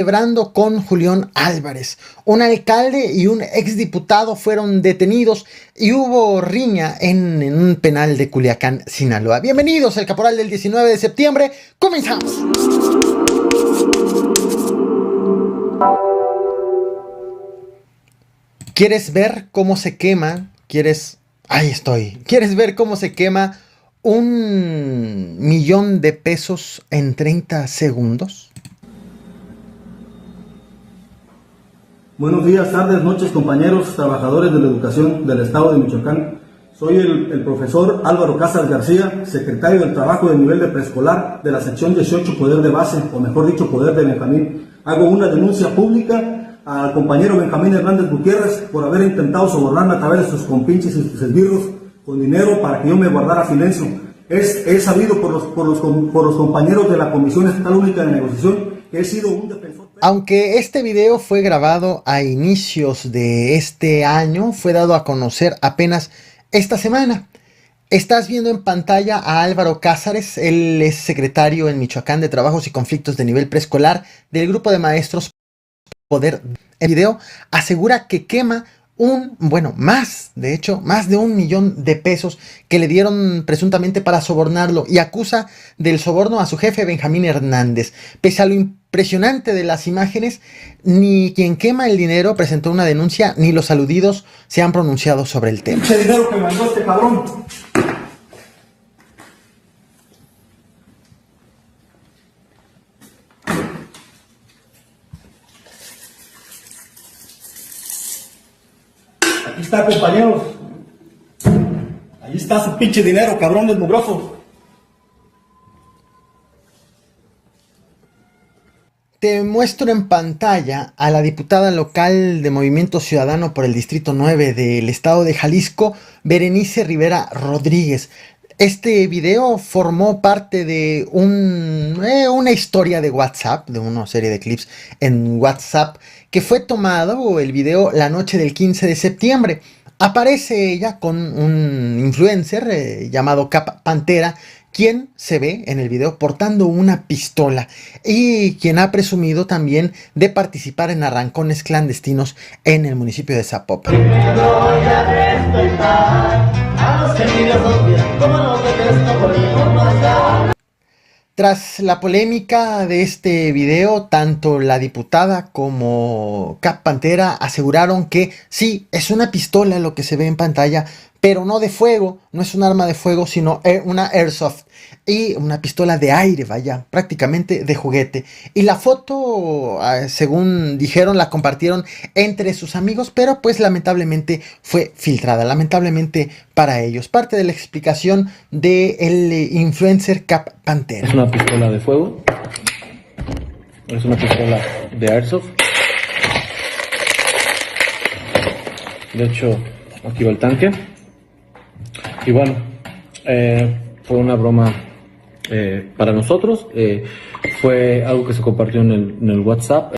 Celebrando con Julián Álvarez. Un alcalde y un exdiputado fueron detenidos y hubo riña en un penal de Culiacán, Sinaloa. Bienvenidos al Caporal del 19 de septiembre. ¡Comenzamos! ¿Quieres ver cómo se quema? Ahí estoy. ¿Quieres ver cómo se quema 1,000,000 de pesos en 30 segundos? Buenos días, tardes, noches, compañeros, trabajadores de la educación del Estado de Michoacán. Soy el profesor Álvaro Casas García, secretario del Trabajo de nivel de preescolar de la sección 18, Poder de Base, o mejor dicho, Poder de Benjamín. Hago una denuncia pública al compañero Benjamín Hernández Gutiérrez por haber intentado sobornarme a través de sus compinches y sus esbirros con dinero para que yo me guardara silencio. Es sabido por los compañeros de la Comisión Estatal Única de Negociación que he sido un defensor. Aunque este video fue grabado a inicios de este año, fue dado a conocer apenas esta semana. Estás viendo en pantalla a Álvaro Cázares, él es secretario en Michoacán de Trabajos y Conflictos de Nivel Preescolar del grupo de maestros Poder. El video asegura que quema más de 1,000,000 de pesos que le dieron presuntamente para sobornarlo y acusa del soborno a su jefe Benjamín Hernández. Pese a lo impresionante de las imágenes, ni quien quema el dinero presentó una denuncia, ni los aludidos se han pronunciado sobre el tema. Ese dinero que mandó este cabrón. Aquí está, compañeros. Ahí está su pinche dinero, cabrón desmugroso. Te muestro en pantalla a la diputada local de Movimiento Ciudadano por el Distrito 9 del estado de Jalisco, Berenice Rivera Rodríguez. Este video formó parte de una historia de WhatsApp, de una serie de clips en WhatsApp, que fue tomado el video la noche del 15 de septiembre. Aparece ella con un influencer llamado Cap Pantera, quien se ve en el video portando una pistola y quien ha presumido también de participar en arrancones clandestinos en el municipio de Zapopan. Tras la polémica de este video, tanto la diputada como Cap Pantera aseguraron que sí, es una pistola lo que se ve en pantalla, pero no de fuego, no es un arma de fuego, sino una airsoft y una pistola de aire, vaya, prácticamente de juguete. Y la foto, según dijeron, la compartieron entre sus amigos, pero pues lamentablemente fue filtrada, lamentablemente para ellos. Parte de la explicación del influencer Cap Pantera. Es una pistola de fuego, es una pistola de airsoft. De hecho, aquí va el tanque. Y bueno, fue una broma para nosotros, fue algo que se compartió en el WhatsApp.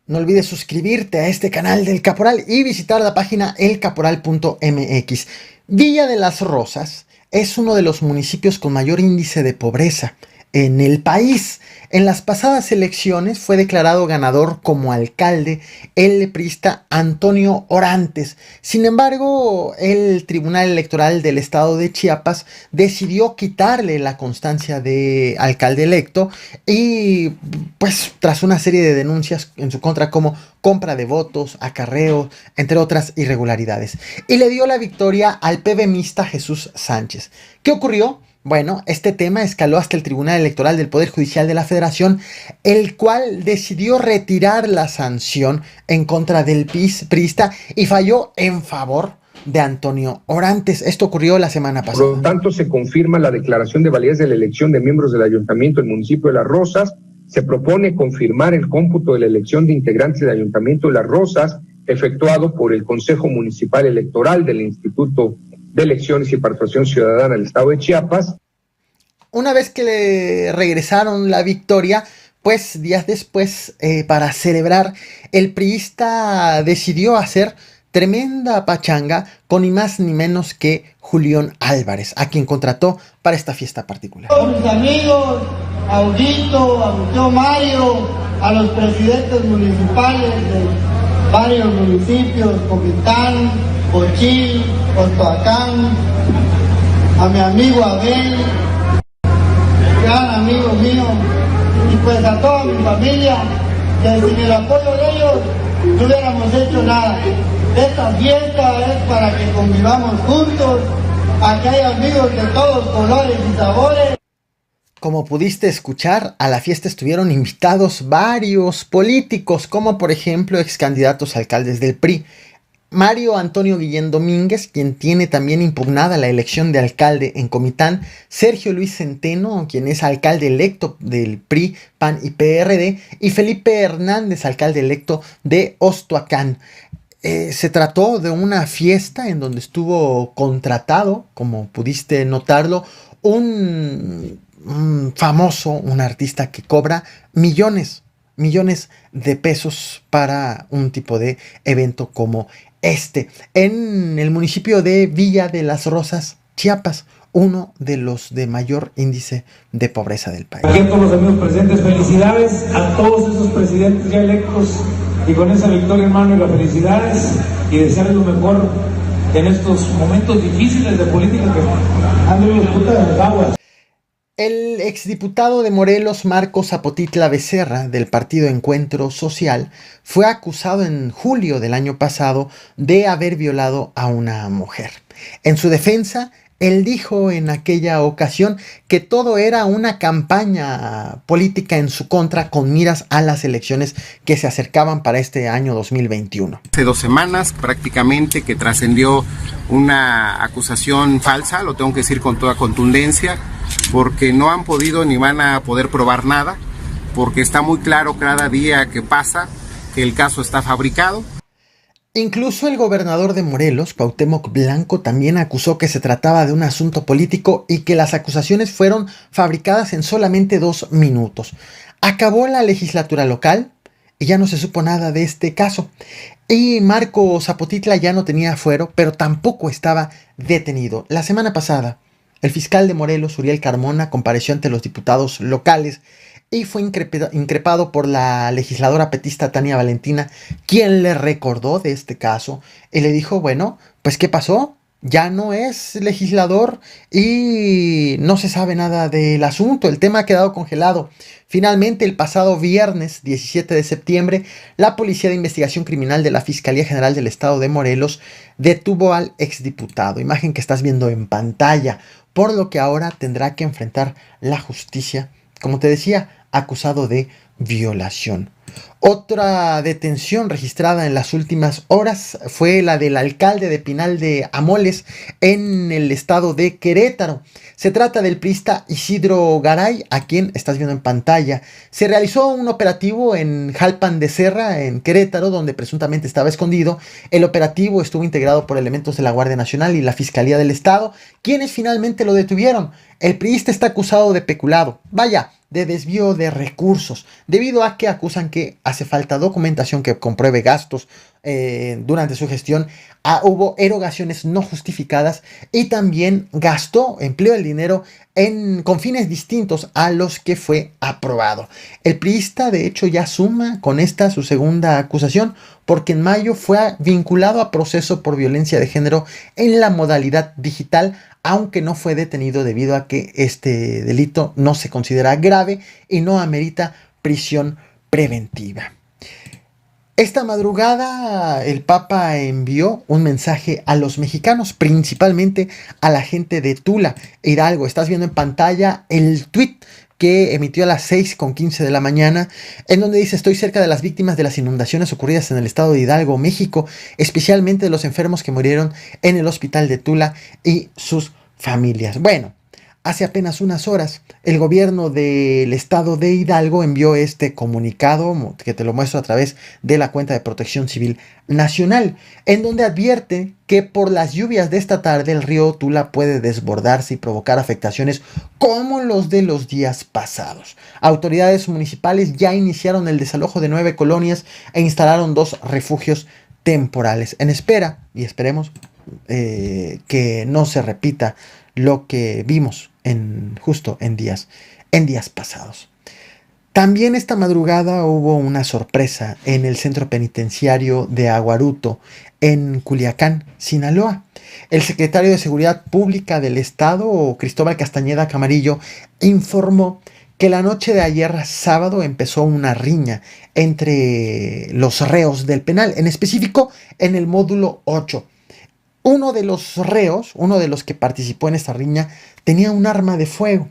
No olvides suscribirte a este canal del Caporal y visitar la página elcaporal.mx. Villa de las Rosas es uno de los municipios con mayor índice de pobreza en el país. En las pasadas elecciones fue declarado ganador como alcalde el priista Antonio Orantes. Sin embargo, el Tribunal Electoral del Estado de Chiapas decidió quitarle la constancia de alcalde electo y pues tras una serie de denuncias en su contra como compra de votos, acarreo, entre otras irregularidades. Y le dio la victoria al PBMista Jesús Sánchez. ¿Qué ocurrió? Bueno, este tema escaló hasta el Tribunal Electoral del Poder Judicial de la Federación, el cual decidió retirar la sanción en contra del priista y falló en favor de Antonio Orantes. Esto ocurrió la semana pasada. Por lo tanto, se confirma la declaración de validez de la elección de miembros del Ayuntamiento del municipio de Las Rosas. Se propone confirmar el cómputo de la elección de integrantes del Ayuntamiento de Las Rosas efectuado por el Consejo Municipal Electoral del Instituto de Elecciones y Participación Ciudadana del Estado de Chiapas. Una vez que le regresaron la victoria, pues días después, para celebrar, el priista decidió hacer Tremenda pachanga con ni más ni menos que Julián Álvarez, a quien contrató para esta fiesta particular. A mis amigos, a Audito, a mi tío Mario, a los presidentes municipales de varios municipios, Comitán, Cochil, Cotoacán, a mi amigo Abel, gran amigo mío, y pues a toda mi familia, que sin el apoyo de ellos no hubiéramos hecho nada. Esta fiesta es para que convivamos juntos, aquí hay amigos de todos colores y sabores. Como pudiste escuchar, a la fiesta estuvieron invitados varios políticos, como por ejemplo ex candidatos a alcaldes del PRI. Mario Antonio Guillén Domínguez, quien tiene también impugnada la elección de alcalde en Comitán, Sergio Luis Centeno, quien es alcalde electo del PRI, PAN y PRD, y Felipe Hernández, alcalde electo de Ostoacán. Se trató de una fiesta en donde estuvo contratado, como pudiste notarlo, un famoso, un artista que cobra millones de pesos para un tipo de evento como este, en el municipio de Villa de las Rosas, Chiapas, uno de los de mayor índice de pobreza del país. Aquí a todos los amigos presentes, felicidades a todos esos presidentes ya electos, y con esa victoria en mano y las felicidades, y desearles lo mejor en estos momentos difíciles de política que andan los putas de las aguas. El exdiputado de Morelos, Marcos Zapotitla Becerra, del partido Encuentro Social, fue acusado en julio del año pasado de haber violado a una mujer. En su defensa, él dijo en aquella ocasión que todo era una campaña política en su contra con miras a las elecciones que se acercaban para este año 2021. Hace 2 semanas prácticamente que trascendió una acusación falsa, lo tengo que decir con toda contundencia, porque no han podido ni van a poder probar nada, porque está muy claro cada día que pasa que el caso está fabricado. Incluso el gobernador de Morelos, Cuauhtémoc Blanco, también acusó que se trataba de un asunto político y que las acusaciones fueron fabricadas en solamente 2 minutos. Acabó la legislatura local y ya no se supo nada de este caso. Y Marco Zapotitla ya no tenía fuero, pero tampoco estaba detenido. La semana pasada, el fiscal de Morelos, Uriel Carmona, compareció ante los diputados locales y fue increpado por la legisladora petista Tania Valentina, quien le recordó de este caso y le dijo, bueno, pues ¿qué pasó? Ya no es legislador y no se sabe nada del asunto, el tema ha quedado congelado. Finalmente, el pasado viernes 17 de septiembre, la Policía de Investigación Criminal de la Fiscalía General del Estado de Morelos detuvo al exdiputado, imagen que estás viendo en pantalla, por lo que ahora tendrá que enfrentar la justicia, como te decía, acusado de violación. Otra detención registrada en las últimas horas fue la del alcalde de Pinal de Amoles en el estado de Querétaro. Se trata del priista Isidro Garay, a quien estás viendo en pantalla. Se realizó un operativo en Jalpan de Serra, en Querétaro, donde presuntamente estaba escondido. El operativo estuvo integrado por elementos de la Guardia Nacional y la Fiscalía del Estado, quienes finalmente lo detuvieron. El priista está acusado de peculado, de desvío de recursos, debido a que acusan que hace falta documentación que compruebe gastos durante su gestión, hubo erogaciones no justificadas y también empleó el dinero con fines distintos a los que fue aprobado. El priista de hecho ya suma con esta su segunda acusación, porque en mayo fue vinculado a proceso por violencia de género en la modalidad digital, aunque no fue detenido debido a que este delito no se considera grave y no amerita prisión preventiva. Esta madrugada el Papa envió un mensaje a los mexicanos, principalmente a la gente de Tula, Hidalgo. Estás viendo en pantalla el tuit que emitió a las 6:15 de la mañana, en donde dice: estoy cerca de las víctimas de las inundaciones ocurridas en el estado de Hidalgo, México, especialmente de los enfermos que murieron en el hospital de Tula y sus familias. Bueno, hace apenas unas horas, el gobierno del estado de Hidalgo envió este comunicado, que te lo muestro a través de la cuenta de Protección Civil Nacional, en donde advierte que por las lluvias de esta tarde el río Tula puede desbordarse y provocar afectaciones como los de los días pasados. Autoridades municipales ya iniciaron el desalojo de 9 colonias e instalaron 2 refugios temporales, en espera, y esperemos que no se repita lo que vimos justo en días pasados. También esta madrugada hubo una sorpresa en el centro penitenciario de Aguaruto, en Culiacán, Sinaloa. El secretario de Seguridad Pública del Estado, Cristóbal Castañeda Camarillo, informó que la noche de ayer sábado empezó una riña entre los reos del penal, en específico en el módulo 8. Uno de los reos, uno de los que participó en esta riña, tenía un arma de fuego.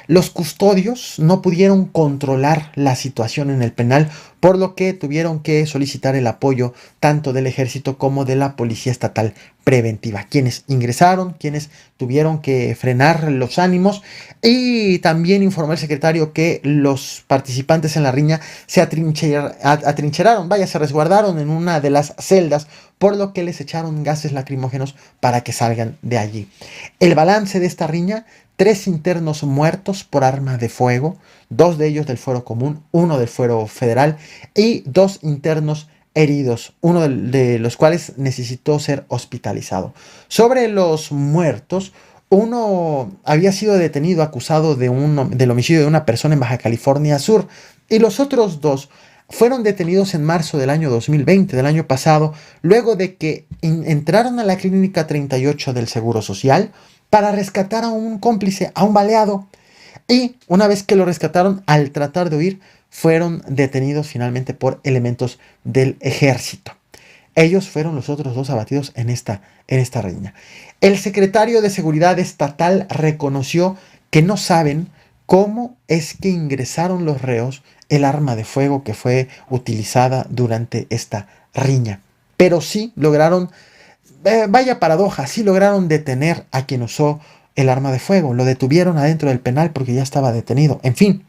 Los custodios no pudieron controlar la situación en el penal, por lo que tuvieron que solicitar el apoyo tanto del ejército como de la policía estatal preventiva, quienes ingresaron, quienes tuvieron que frenar los ánimos, y también informó el secretario que los participantes en la riña se atrincheraron, se resguardaron en una de las celdas, por lo que les echaron gases lacrimógenos para que salgan de allí. El balance de esta riña: 3 internos muertos por arma de fuego, 2 de ellos del fuero común, 1 del fuero federal, y 2 internos heridos, uno de los cuales necesitó ser hospitalizado. Sobre los muertos, uno había sido detenido acusado del homicidio de una persona en Baja California Sur, y los otros 2 fueron detenidos en marzo del año 2020, del año pasado, luego de que entraron a la clínica 38 del Seguro Social para rescatar a un cómplice, a un baleado. Y una vez que lo rescataron, al tratar de huir, fueron detenidos finalmente por elementos del ejército. Ellos fueron los otros 2 abatidos en esta riña. El secretario de Seguridad Estatal reconoció que no saben cómo es que ingresaron los reos el arma de fuego que fue utilizada durante esta riña. Pero sí lograron, vaya paradoja, sí lograron detener a quien usó el arma de fuego. Lo detuvieron adentro del penal porque ya estaba detenido. En fin,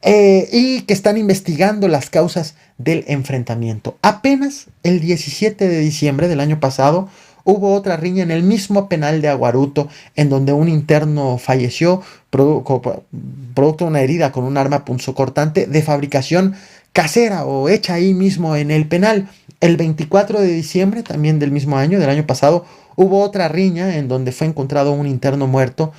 y que están investigando las causas del enfrentamiento. Apenas el 17 de diciembre del año pasado hubo otra riña en el mismo penal de Aguaruto, en donde un interno falleció producto de una herida con un arma punzocortante de fabricación casera o hecha ahí mismo en el penal. El 24 de diciembre también del mismo año, del año pasado, hubo otra riña en donde fue encontrado un interno muerto,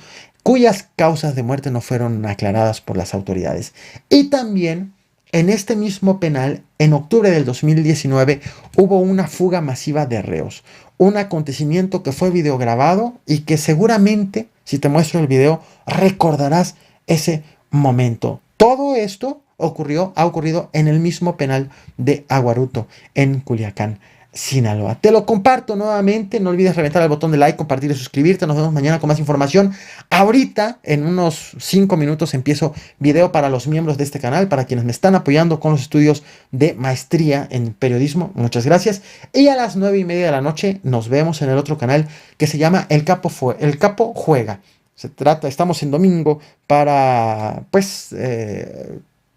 cuyas causas de muerte no fueron aclaradas por las autoridades. Y también en este mismo penal, en octubre del 2019, hubo una fuga masiva de reos. Un acontecimiento que fue videograbado y que seguramente, si te muestro el video, recordarás ese momento. Todo esto ha ocurrido en el mismo penal de Aguaruto, en Culiacán, Sinaloa. Te lo comparto nuevamente. No olvides reventar el botón de like, compartir y suscribirte. Nos vemos mañana con más información. Ahorita, en unos 5 minutos, empiezo video para los miembros de este canal, para quienes me están apoyando con los estudios de maestría en periodismo. Muchas gracias. Y a las 9:30 de la noche nos vemos en el otro canal que se llama El Capo Juega. Estamos en domingo para,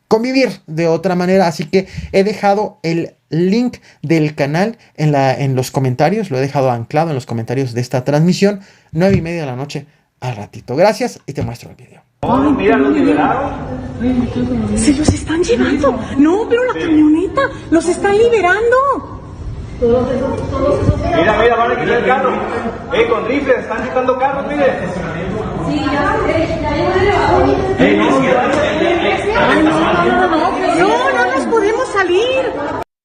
convivir de otra manera, así que he dejado el link del canal en los comentarios, lo he dejado anclado en los comentarios de esta transmisión. 9:30 de la noche al ratito. Gracias y te muestro el video. Ay, mira, los liberaron. Se los están llevando. No, pero la camioneta los están liberando. Mira, van a quitar el carro. Con rifles, están quitando carros, mire. Sí, ya no nos podemos salir.